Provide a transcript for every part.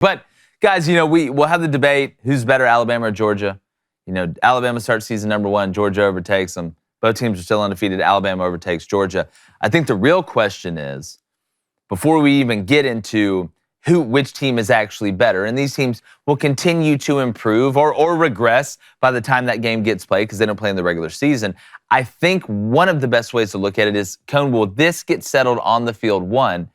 But, guys, we'll have the debate, who's better, Alabama or Georgia? Alabama starts season number 1, Georgia overtakes them. Both teams are still undefeated. Alabama overtakes Georgia. I think the real question is, before we even get into which team is actually better, and these teams will continue to improve or regress by the time that game gets played because they don't play in the regular season. I think one of the best ways to look at it is, Cone, will this get settled on the field, one,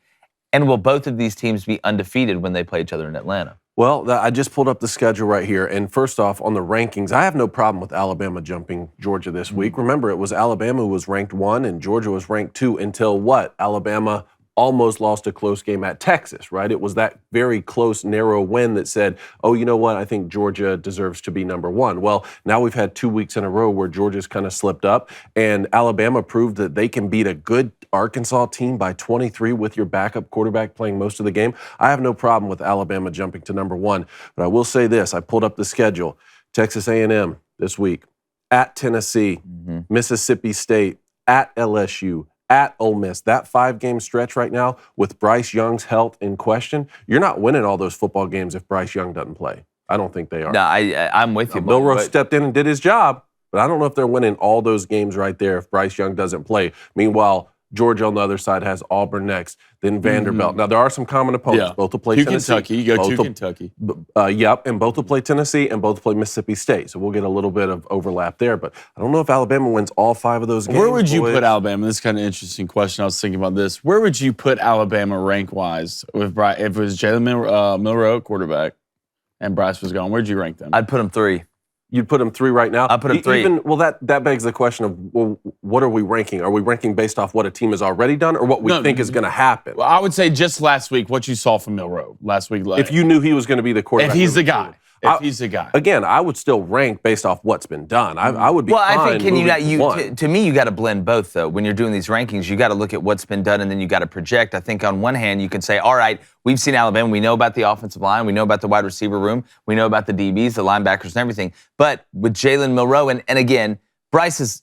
and will both of these teams be undefeated when they play each other in Atlanta? Well, I just pulled up the schedule right here, and first off, on the rankings, I have no problem with Alabama jumping Georgia this week. Remember, it was Alabama who was ranked 1 and Georgia was ranked 2 until what? Alabama almost lost a close game at Texas, right? It was that very close, narrow win that said, oh, you know what? I think Georgia deserves to be number 1. Well, now we've had 2 weeks in a row where Georgia's kind of slipped up, and Alabama proved that they can beat a good Arkansas team by 23 with your backup quarterback playing most of the game. I have no problem with Alabama jumping to number 1, but I will say this. I pulled up the schedule. Texas A&M this week, at Tennessee, Mississippi State, at LSU, at Ole Miss. That 5-game stretch right now with Bryce Young's health in question, you're not winning all those football games if Bryce Young doesn't play. I don't think they are. No, I'm with you. Milroe stepped in and did his job, but I don't know if they're winning all those games right there if Bryce Young doesn't play. Meanwhile, Georgia on the other side has Auburn next, then Vanderbilt. Now, there are some common opponents. Both will play Tennessee. Kentucky. You go to Kentucky. And both will play Tennessee and both will play Mississippi State. So we'll get a little bit of overlap there. But I don't know if Alabama wins all 5 of those games. Where would you put Alabama? This is kind of an interesting question. I was thinking about this. Where would you put Alabama rank-wise if it was Jalen Milroe quarterback and Bryce was gone? Where'd you rank them? I'd put them 3. You'd put them 3 right now? I'd put them 3. That begs the question of, well, what are we ranking? Are we ranking based off what a team has already done or what we think is going to happen? Well, I would say just last week, what you saw from Milroe last week. If you knew he was going to be the quarterback. If he's the guy. He's the guy. Again, I would still rank based off what's been done. I would be fine. Well, I think to me, you got to blend both, though. When you're doing these rankings, you got to look at what's been done and then you got to project. I think on one hand, you can say, all right, we've seen Alabama. We know about the offensive line. We know about the wide receiver room. We know about the DBs, the linebackers, and everything. But with Jalen Milroe, and again, Bryce is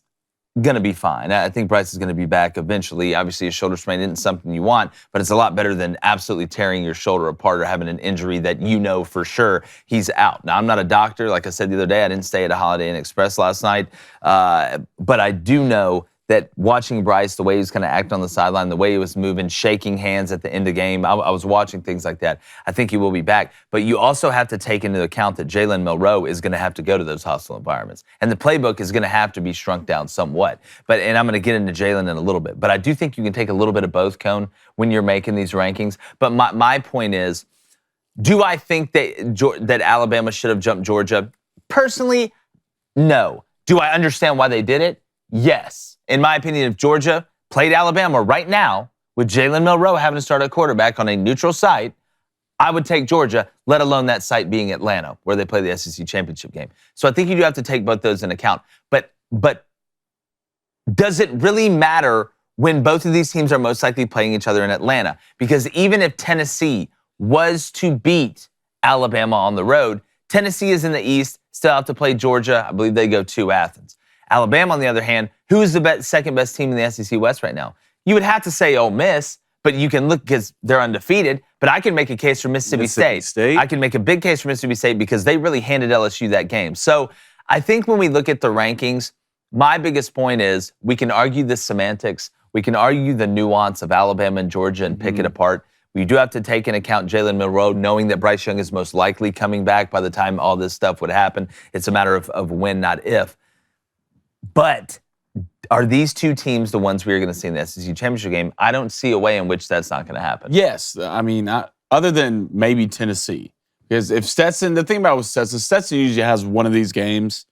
going to be fine. I think Bryce is going to be back eventually. Obviously, a shoulder sprain isn't something you want, but it's a lot better than absolutely tearing your shoulder apart or having an injury that you know for sure he's out. Now, I'm not a doctor. Like I said the other day, I didn't stay at a Holiday Inn Express last night, but I do know that watching Bryce, the way he was going to act on the sideline, the way he was moving, shaking hands at the end of the game, I was watching things like that. I think he will be back. But you also have to take into account that Jalen Milroe is going to have to go to those hostile environments. And the playbook is going to have to be shrunk down somewhat. And I'm going to get into Jalen in a little bit. But I do think you can take a little bit of both, Cone, when you're making these rankings. But my point is, do I think that Alabama should have jumped Georgia? Personally, no. Do I understand why they did it? Yes. In my opinion, if Georgia played Alabama right now with Jalen Milroe having to start at quarterback on a neutral site, I would take Georgia, let alone that site being Atlanta, where they play the SEC championship game. So I think you do have to take both those into account. But does it really matter when both of these teams are most likely playing each other in Atlanta? Because even if Tennessee was to beat Alabama on the road, Tennessee is in the East, still have to play Georgia. I believe they go to Athens. Alabama, on the other hand, who is the second best team in the SEC West right now? You would have to say Ole Miss, but you can look because they're undefeated. But I can make a case for Mississippi State. I can make a big case for Mississippi State because they really handed LSU that game. So I think when we look at the rankings, my biggest point is we can argue the semantics. We can argue the nuance of Alabama and Georgia and pick it apart. We do have to take into account Jalen Milroe, knowing that Bryce Young is most likely coming back by the time all this stuff would happen. It's a matter of when, not if. But are these two teams the ones we are going to see in the SEC championship game? I don't see a way in which that's not going to happen. Yes. I mean, other than maybe Tennessee. Because if Stetson, the thing about Stetson usually has one of these games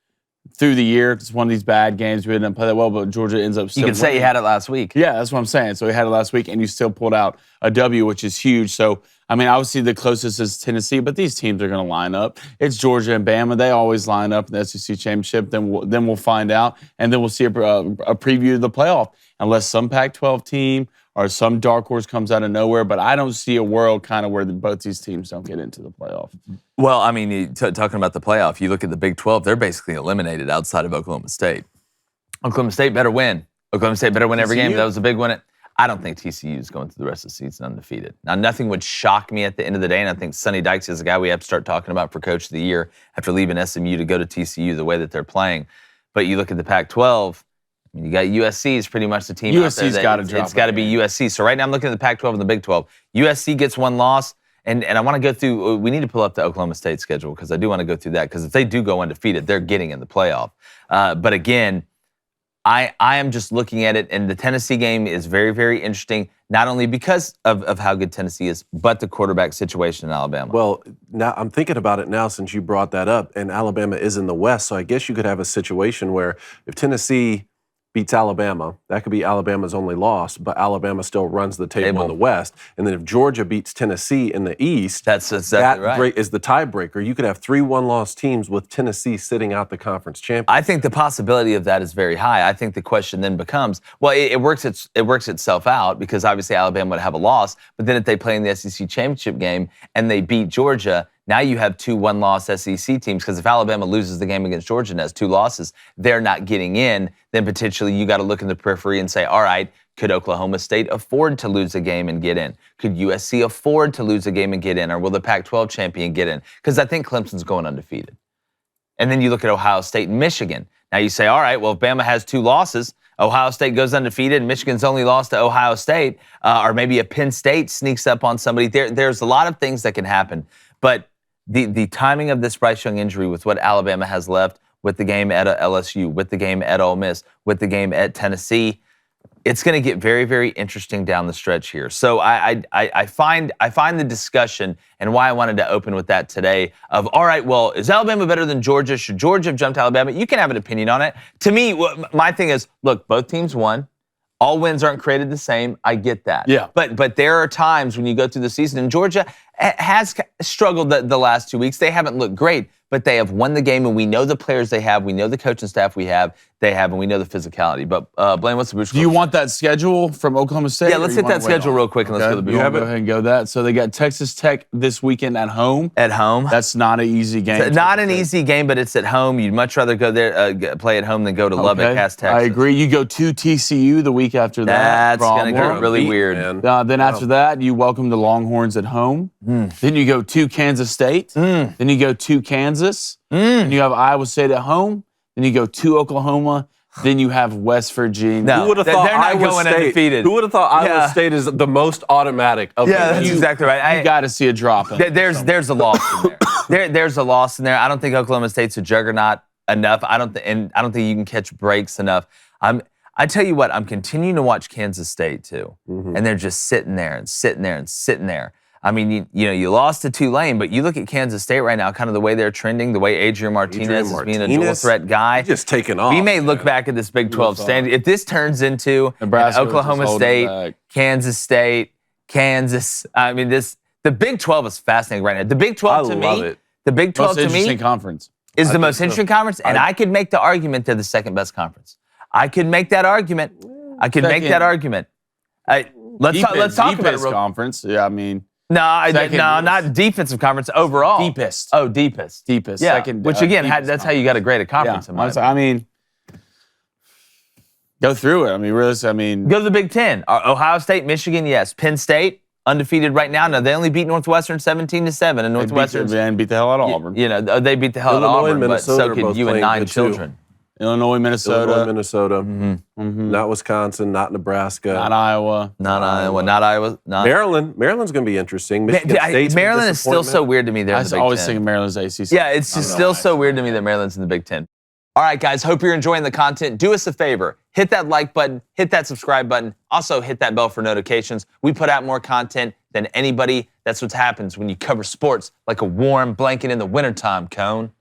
through the year. It's one of these bad games. We didn't play that well, but Georgia ends up still You can say he had it last week. Yeah, that's what I'm saying. So he had it last week, and you still pulled out a W, which is huge. So, I mean, obviously the closest is Tennessee, but these teams are going to line up. It's Georgia and Bama. They always line up in the SEC championship. Then we'll find out, and then we'll see a preview of the playoff, unless some Pac-12 team or some dark horse comes out of nowhere. But I don't see a world kind of where both these teams don't get into the playoff. Well, I mean, talking about the playoff, you look at the Big 12, they're basically eliminated outside of Oklahoma State. Oklahoma State better win. Oklahoma State better win every game. That was a big win. I don't think TCU is going through the rest of the season undefeated. Now, nothing would shock me at the end of the day, and I think Sonny Dykes is a guy we have to start talking about for Coach of the Year after leaving SMU to go to TCU the way that they're playing. But you look at the Pac-12, I mean, you got USC is pretty much the team out there. USC's got to drop. It's got to be USC. So right now I'm looking at the Pac-12 and the Big 12. USC gets one loss, and I want to go through, we need to pull up the Oklahoma State schedule because I do want to go through that because if they do go undefeated, they're getting in the playoff. But again, I am just looking at it, and the Tennessee game is very, very interesting, not only because of how good Tennessee is, but the quarterback situation in Alabama. Well, now I'm thinking about it now since you brought that up, and Alabama is in the West, so I guess you could have a situation where if Tennessee beats Alabama, that could be Alabama's only loss, but Alabama still runs the table in the West. And then if Georgia beats Tennessee in the East, that's exactly right. Is the tiebreaker. You could have 3 one-loss teams with Tennessee sitting out the conference championship. I think the possibility of that is very high. I think the question then becomes, well, it works itself out because obviously Alabama would have a loss, but then if they play in the SEC championship game and they beat Georgia, now you have 2 one-loss SEC teams because if Alabama loses the game against Georgia and has 2 losses, they're not getting in. Then potentially you got to look in the periphery and say, all right, could Oklahoma State afford to lose a game and get in? Could USC afford to lose a game and get in? Or will the Pac-12 champion get in? Because I think Clemson's going undefeated. And then you look at Ohio State and Michigan. Now you say, all right, well, if Bama has 2 losses, Ohio State goes undefeated, and Michigan's only lost to Ohio State, or maybe a Penn State sneaks up on somebody. There's a lot of things that can happen. But the timing of this Bryce Young injury with what Alabama has left, with the game at LSU, with the game at Ole Miss, with the game at Tennessee, it's going to get very, very interesting down the stretch here. So I find the discussion and why I wanted to open with that today of, all right, well, is Alabama better than Georgia? Should Georgia have jumped Alabama? You can have an opinion on it. To me, my thing is, look, both teams won. All wins aren't created the same. I get that. Yeah. But there are times when you go through the season, and Georgia has struggled the last 2 weeks. They haven't looked great, but they have won the game, and we know the players they have. We know the coaching staff they have, and we know the physicality. But Blaine, what's the Boosh? Do you want that schedule from Oklahoma State? Yeah, let's hit that schedule real quick, and let's go to the Boosh. You have it? Go ahead and go that. So they got Texas Tech this weekend at home. At home. That's not an easy game. It's not an easy game, but it's at home. You'd much rather go there, play at home than go to Lubbock, Texas. I agree. You go to TCU the week after that. That's going to get really weird. Then after that, you welcome the Longhorns at home. Then you go to Kansas State. Then you go to Kansas. Then you have Iowa State at home. Then you go to Oklahoma. Then you have West Virginia. No, who would have thought they're not Iowa going State, undefeated? Who would have thought Iowa State is the most automatic of Yeah, that's exactly right. You got to see a drop. There's a loss in there. There's a loss in there. I don't think Oklahoma State's a juggernaut enough. I don't think you can catch breaks enough. I tell you what, I'm continuing to watch Kansas State too, and they're just sitting there and sitting there and sitting there. I mean, you lost to Tulane, but you look at Kansas State right now, kind of the way they're trending, the way Adrian Martinez is being a dual threat guy. Just taking off. We may look back at this Big 12 standing. If this turns into Nebraska, Oklahoma State, Kansas State, Kansas, I mean, the Big 12 is fascinating right now. The Big 12 to me, the Big 12 to me conference is the most interesting conference, and I could make the argument they're the second best conference. I could make that argument. Let's talk about it. Conference. Yeah, I mean. No, not defensive conference overall. Deepest. Oh, deepest. Yeah, second, which again, that's how you got to grade a conference. Yeah, I mean, go through it. I mean, really, go to the Big Ten. Ohio State, Michigan, yes. Penn State, undefeated right now. Now they only beat Northwestern 17-7, and Northwestern beat the hell out of Auburn. They beat the hell out of Auburn, but so could you and 9 children. Illinois, Minnesota. Not Wisconsin, not Nebraska. Not Iowa. Maryland's going to be interesting. Maryland is still so weird to me. I always think of Maryland's ACC. Yeah, it's just still so weird to me that Maryland's in the Big Ten. All right, guys, hope you're enjoying the content. Do us a favor. Hit that like button. Hit that subscribe button. Also, hit that bell for notifications. We put out more content than anybody. That's what happens when you cover sports like a warm blanket in the wintertime, Cone.